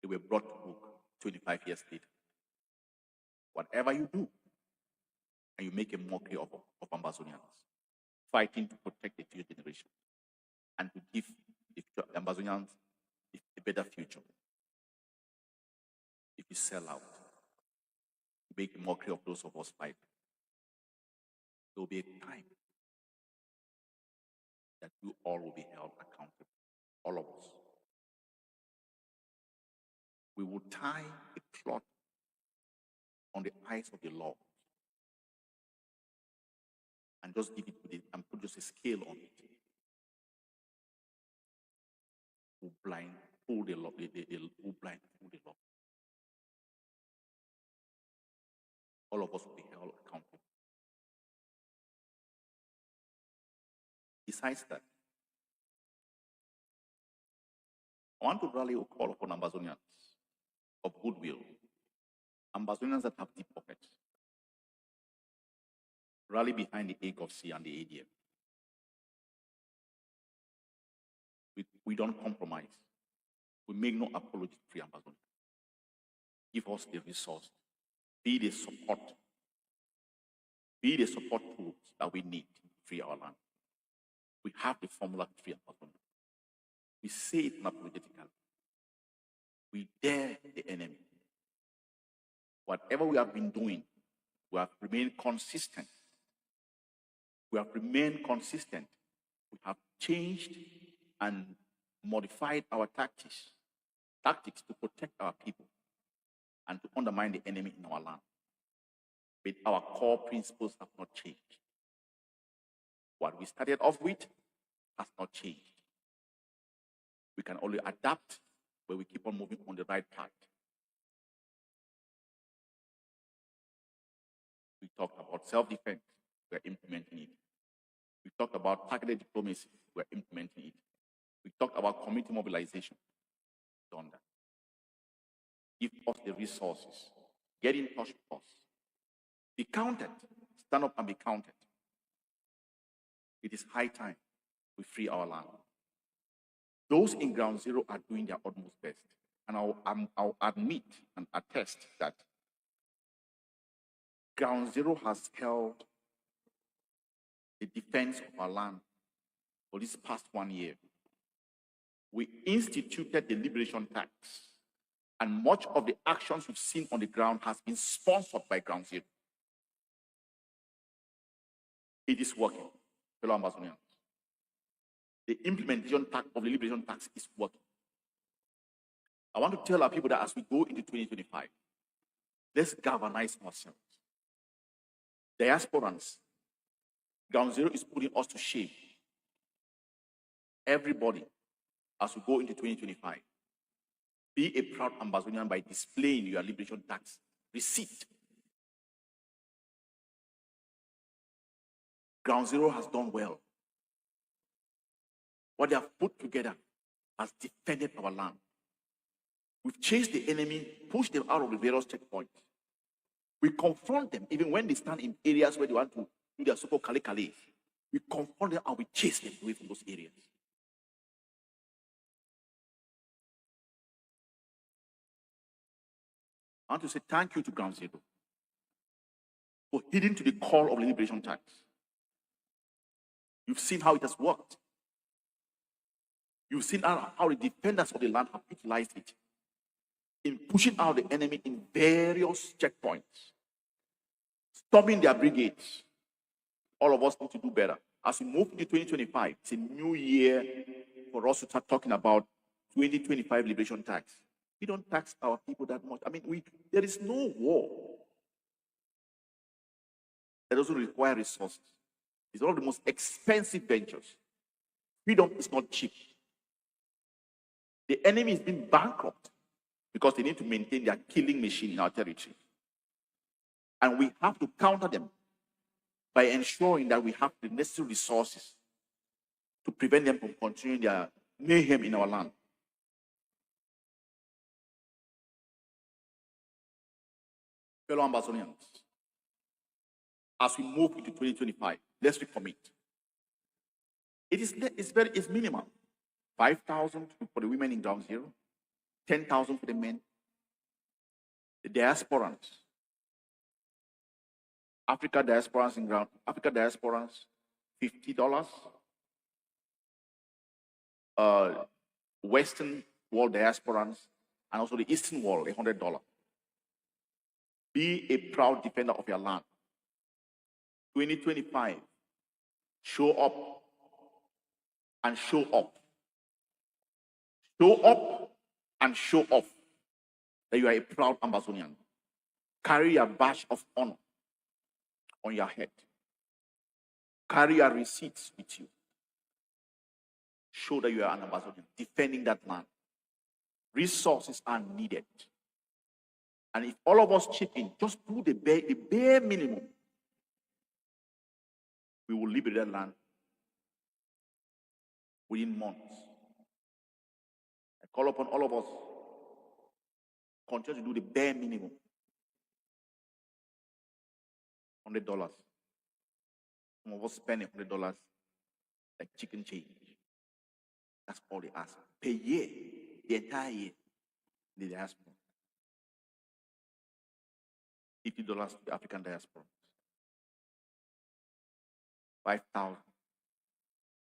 they were brought to book 25 years later. Whatever you do, and you make a mockery of Ambazonians, fighting to protect the future generation and to give the Ambazonians a better future. If you sell out, you make a mockery of those of us fighting, there will be a time that you all will be held accountable, all of us. We will tie a cloth on the eyes of the law and just give it to it and put just a scale on it. Who blindfold the law? Who blindfold the law? All of us will be held accountable. Besides that, I want to rally a call upon Ambazonians of goodwill, Ambazonians that have deep pockets. Rally behind the AGOC and the ADF. We don't compromise. We make no apology to free Ambazonia. Give us the resource. Be the support. Be the support tools that we need to free our land. We have the formula to free Ambazonia. We say it unapologetically. We dare the enemy. Whatever we have been doing, we have remained consistent. We have remained consistent. We have changed and modified our tactics tactics to protect our people and to undermine the enemy in our land. But our core principles have not changed. What we started off with has not changed. We can only adapt, but we keep on moving on the right path. We talked about self-defense, we're implementing it. We talked about targeted diplomacy, we're implementing it. We talked about community mobilization, done that. Give us the resources, get in touch with us, be counted, stand up and be counted. It is high time we free our land. Those in Ground Zero are doing their utmost best. And I'll admit and attest that Ground Zero has held the defense of our land for this past 1 year. We instituted the liberation tax, and much of the actions we've seen on the ground has been sponsored by Ground Zero. It is working, fellow Ambazonians. The implementation of the liberation tax is working. I want to tell our people that as we go into 2025, let's galvanize ourselves. Diasporans, Ground Zero is putting us to shame. Everybody, as we go into 2025, be a proud Ambazonian by displaying your liberation tax receipt. Ground Zero has done well. What they have put together has defended our land. We've chased the enemy, pushed them out of the various checkpoints. We confront them even when they stand in areas where they want to do their so-called kale. We confront them and we chase them away from those areas. I want to say thank you to Ground Zero for heeding to the call of the liberation tax. You've seen how it has worked. You've seen how the defenders of the land have utilized it in pushing out the enemy in various checkpoints, stopping their brigades. All of us need to do better. As we move into 2025, it's a new year for us to start talking about 2025 liberation tax. We don't tax our people that much. I mean, there is no war that doesn't require resources. It's one of the most expensive ventures. Freedom is not cheap. The enemy is being bankrupt because they need to maintain their killing machine in our territory. And we have to counter them by ensuring that we have the necessary resources to prevent them from continuing their mayhem in our land. Fellow Ambazonians, as we move into 2025, let's recommit. It's minimal. 5,000 for the women in Ground Zero, 10,000 for the men. The diasporans, Africa diasporans, $50. Western world diasporans, and also the Eastern world, $100. Be a proud defender of your land. 2025, show up and show up. Show up and show off that you are a proud Ambazonian. Carry your badge of honor on your head. Carry your receipts with you. Show that you are an Ambazonian, defending that land. Resources are needed. And if all of us chip in, just do the bare minimum, we will liberate that land within months. I call upon all of us, continue to do the bare minimum. $100. Some of us spend $100 like chicken change. That's all they ask. Per year, the entire year, the diaspora. $50 to the African diaspora. 5,000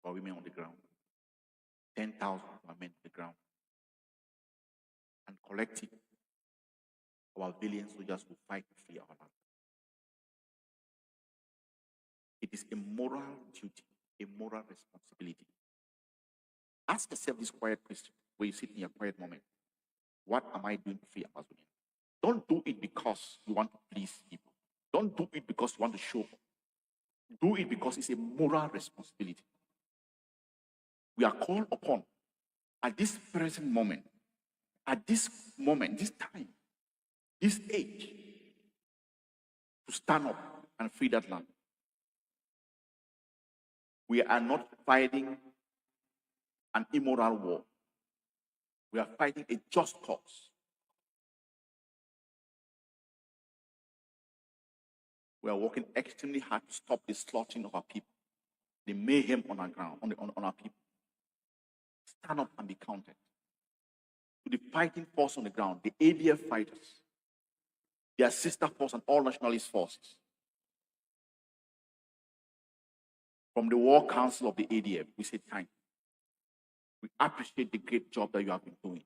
for women on the ground. 10,000 for men on the ground. And collective, our valiant soldiers will fight to free our land. It is a moral duty, a moral responsibility. Ask yourself this quiet question where you sit in your quiet moment. What am I doing to free Amazonia? Don't do it because you want to please people. Don't do it because you want to show up. Do it because it's a moral responsibility. We are called upon at this present moment, this time, this age, to stand up and free that land. We are not fighting an immoral war. We are fighting a just cause. We are working extremely hard to stop the slaughtering of our people, the mayhem on our ground, on our people. Stand up and be counted. To the fighting force on the ground, the ADF fighters, their sister force and all nationalist forces. From the War Council of the ADF, we say thank you. We appreciate the great job that you have been doing.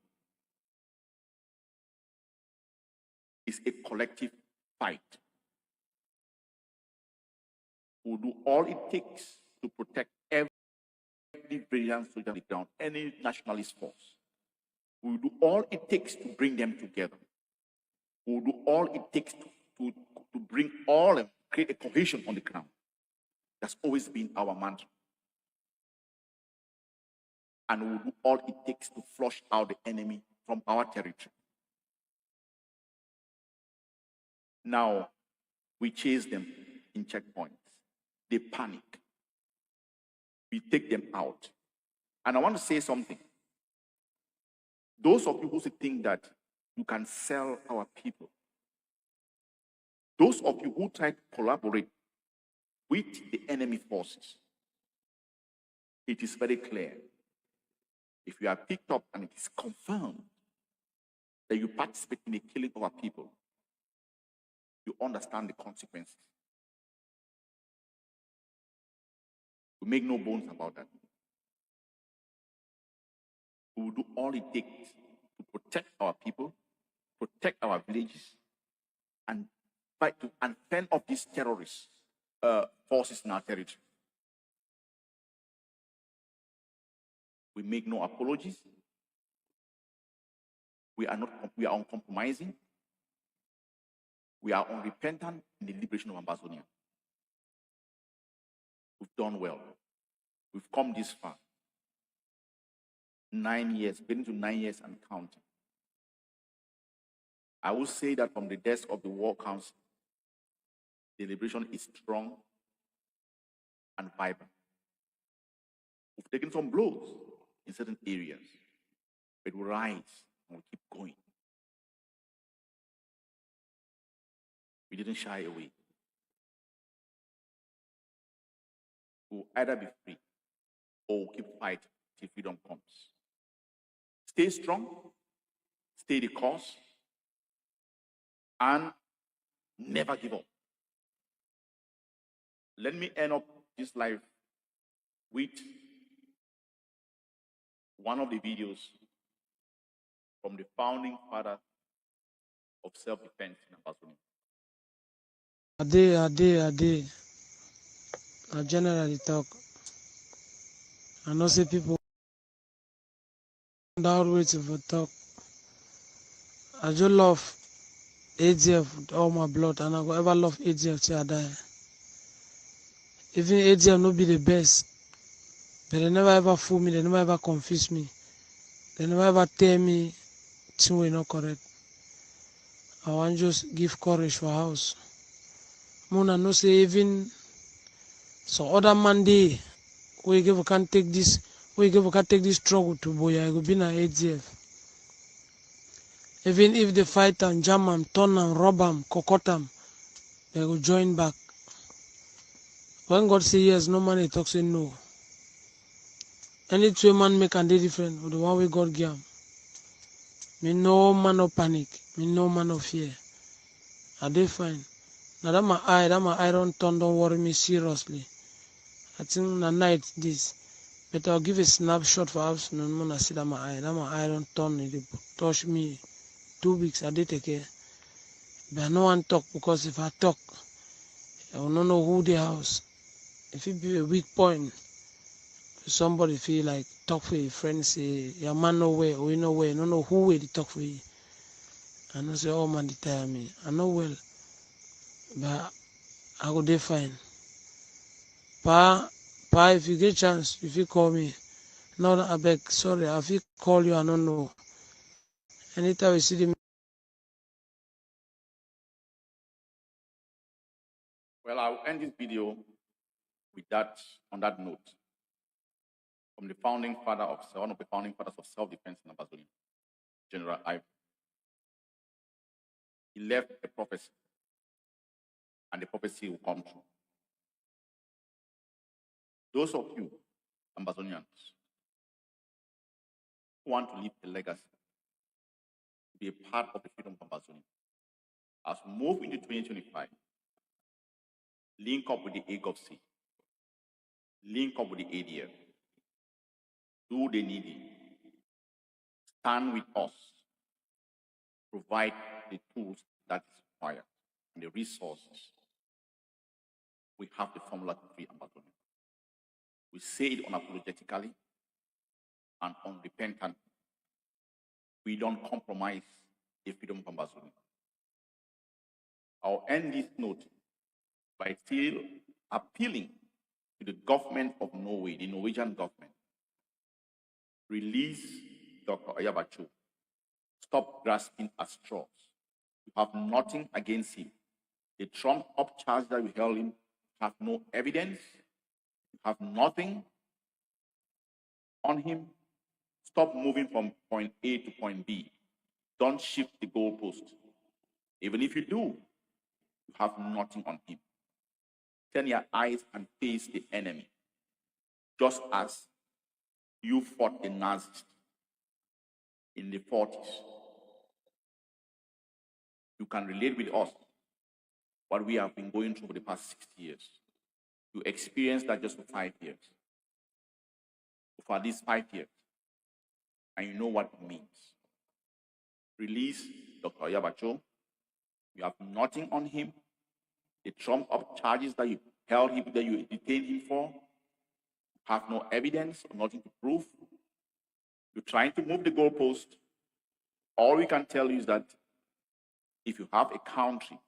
It's a collective fight. We'll do all it takes to protect every brilliant soldier on the ground, any nationalist force. We'll do all it takes to bring them together. We'll do all it takes to bring all and create a cohesion on the ground. That's always been our mantra. And we'll do all it takes to flush out the enemy from our territory. Now, we chase them in checkpoints. They panic. We take them out. And I want to say something. Those of you who think that you can sell our people, those of you who try to collaborate with the enemy forces, it is very clear. If you are picked up and it is confirmed that you participate in the killing of our people, you understand the consequences. We make no bones about that. We will do all it takes to protect our people, protect our villages, and fight to and fend off these terrorist forces in our territory. We make no apologies. We are uncompromising. We are unrepentant in the liberation of Ambazonia. We've done well. We've come this far. 9 years, getting to 9 years and counting. I will say that from the desk of the War Council, the liberation is strong and vibrant. We've taken some blows in certain areas, but we rise and we keep going. We didn't shy away. We'll either be free or we'll keep fighting till freedom comes. Stay strong, stay the course, and never give up. Let me end up this life with one of the videos from the founding father of self-defense in Ambazonia. Ade. I generally talk. I know say people that way to talk. I just love ADF with all my blood, and I will ever love ADF till I die. Even ADF no be the best, but they never ever fool me, they never ever confuse me, they never ever tell me things were not correct. I want just give courage for house. Mona no say even so other man day we can take this struggle to boya, it will be na ADF. Even if they fight and jam them, turn them, rob them, cocotte them, they will join back. When God say yes, no man talk say no. Any two man make and they different with the one way God give them. Me no man of panic, me no man of fear. Are they fine? Now that my eye don't turn, don't worry me seriously. I think na night this. But I'll give a snapshot for afternoon when I see that my eye don't turn, it touch me 2 weeks, I did take care. But I no one talk, because if I talk, I will not know who the house. If it be a weak point, somebody feel like talk for your friend, say your man no way or you know way, no know who way to talk for you. I know say all man tire me. I know well, but I go dey fine. Pa, if you get chance, if you call me, no, I beg, sorry, if you call you, I don't know. Anytime we see the Well, I'll end this video with that, on that note, from the founding father of, one of the founding fathers of self-defense in Ambazonia, General Ayaba. He left a prophecy, and the prophecy will come true. Those of you, Ambazonians, who want to leave a legacy, to be a part of the freedom of Ambazonia, as we move into 2025, link up with the AGOVC, link up with the ADF, do the needing, stand with us, provide the tools that is required and the resources. We have the formula to free Ambazonia. We say it unapologetically and unrepentantly. We don't compromise the freedom of Ambazonia. I'll end this note by still appealing to the government of Norway, the Norwegian government. Release Dr. Ayaba Cho. Stop grasping at straws. You have nothing against him. The trumped-up charge that you held him have no evidence. You have nothing on him. Stop moving from point A to point B. Don't shift the goalpost. Even if you do, you have nothing on him. Turn your eyes and face the enemy, just as you fought the Nazis in the 40s. You can relate with us what we have been going through for the past 60 years. You experienced that just for 5 years. For these 5 years, and you know what it means. Release Dr. Ayaba Cho. You have nothing on him. The trumped-up charges that you held him, that you detained him for, have no evidence or nothing to prove. You're trying to move the goalpost. All we can tell you is that if you have a country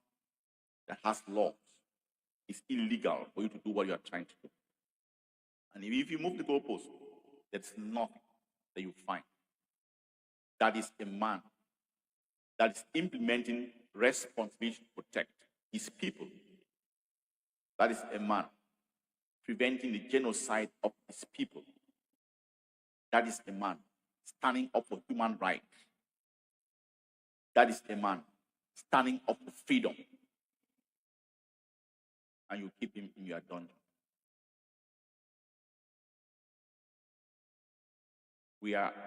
that has laws, it's illegal for you to do what you are trying to do. And if you move the goalpost, there's nothing that you find. That is a man that is implementing responsibility to protect his people. That is a man preventing the genocide of his people. That is a man standing up for human rights. That is a man standing up for freedom. And you keep him in your dungeon.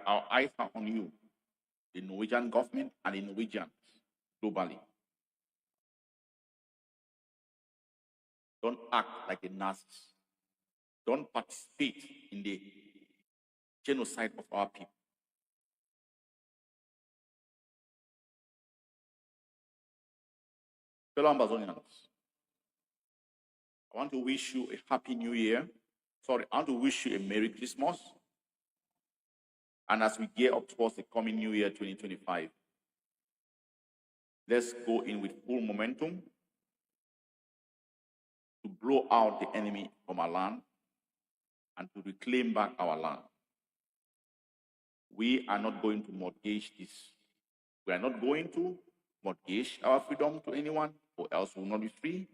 Our eyes are on you, the Norwegian government and the Norwegians globally. Don't act like the Nazis. Don't participate in the genocide of our people. Fellow Ambazonians, I want to wish you a happy new year. I want to wish you a Merry Christmas. And as we gear up towards the coming new year, 2025, let's go in with full momentum to blow out the enemy from our land and to reclaim back our land. We are not going to mortgage this. We are not going to mortgage our freedom to anyone, or else we will not be free.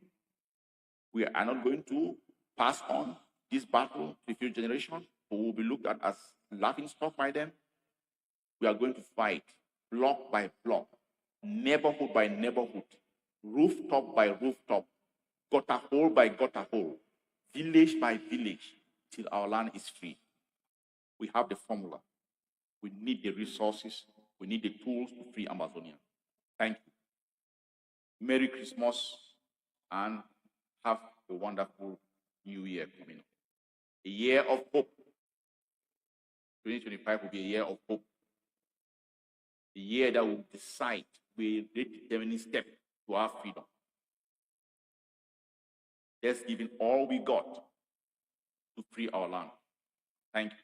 We are not going to pass on this battle to the future generation, who will be looked at as laughingstock by them. We are going to fight block by block, neighborhood by neighborhood, rooftop by rooftop, gutter hole by gutter hole, village by village, till our land is free. We have the formula. We need the resources. We need the tools to free Ambazonia. Thank you. Merry Christmas and have a wonderful new year coming up. A year of hope. 2025 will be a year of hope. A year that will decide, will determine step to our freedom. Let's give in all we got to free our land. Thank you.